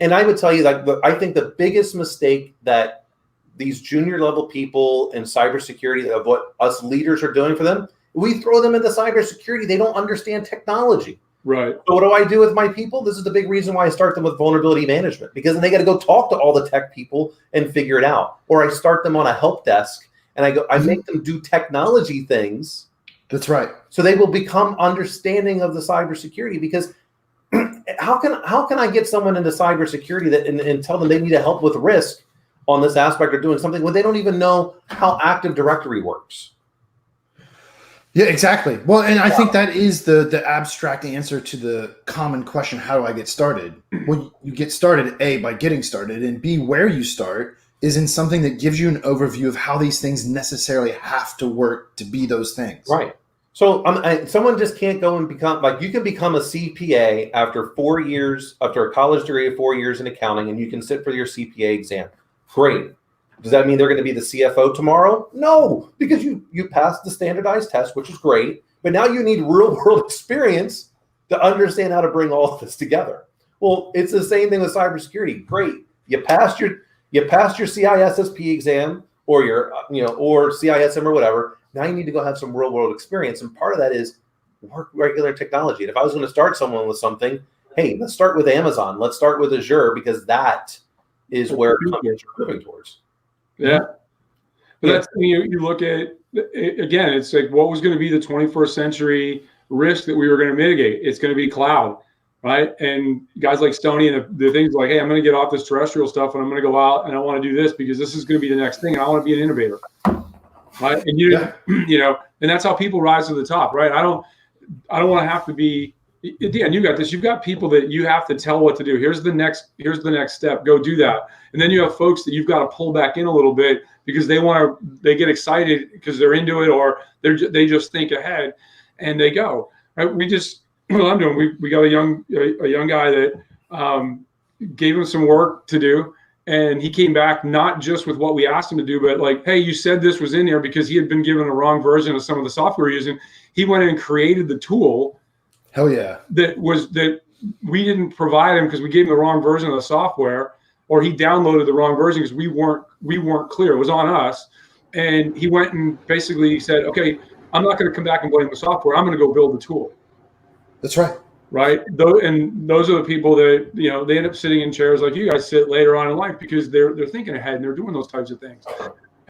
and I would tell you, like, I think the biggest mistake that these junior level people in cybersecurity, of what us leaders are doing for them, we throw them into cybersecurity. They don't understand technology. Right. So what do I do with my people? This is the big reason why I start them with vulnerability management, because then they got to go talk to all the tech people and figure it out. Or I start them on a help desk and I make them do technology things. That's right. So they will become understanding of the cybersecurity, because how can I get someone into cybersecurity that and tell them they need help with risk on this aspect of doing something when they don't even know how Active Directory works? Yeah, exactly. Well, and I think that is the abstract answer to the common question, how do I get started? Well, you get started, A, by getting started, and B, where you start is in something that gives you an overview of how these things necessarily have to work to be those things. Right. So someone just can't go and become, like, you can become a CPA after 4 years, after a college degree of 4 years in accounting, and you can sit for your CPA exam. Great. Does that mean they're going to be the CFO tomorrow? No, because you passed the standardized test, which is great. But now you need real world experience to understand how to bring all of this together. Well, it's the same thing with cybersecurity. Great. You passed your CISSP exam or your or CISM or whatever. Now you need to go have some real world experience. And part of that is work regular technology. And if I was going to start someone with something, hey, let's start with Amazon. Let's start with Azure, because that is where companies are moving towards. Yeah. But that's, you look at, again, it's like, what was going to be the 21st century risk that we were going to mitigate? It's going to be cloud, right? And guys like Stony and the things like, hey, I'm going to get off this terrestrial stuff and I'm going to go out and I want to do this because this is going to be the next thing. And I want to be an innovator, right? And and that's how people rise to the top, right? I don't want to have to be, Dan, you got this. You've got people that you have to tell what to do. Here's the next step. Go do that. And then you have folks that you've got to pull back in a little bit because they get excited because they're into it, or they just think ahead and they go. Right? I'm doing. We got a young guy that gave him some work to do, and he came back not just with what we asked him to do, but like, hey, you said this was in there, because he had been given a wrong version of some of the software we're using. He went in and created the tool. Hell yeah. That we didn't provide him because we gave him the wrong version of the software, or he downloaded the wrong version because we weren't clear. It was on us. And he went and basically said, okay, I'm not going to come back and blame the software. I'm going to go build the tool. That's right. Right. And those are the people that, they end up sitting in chairs like you guys sit later on in life because they're thinking ahead and they're doing those types of things.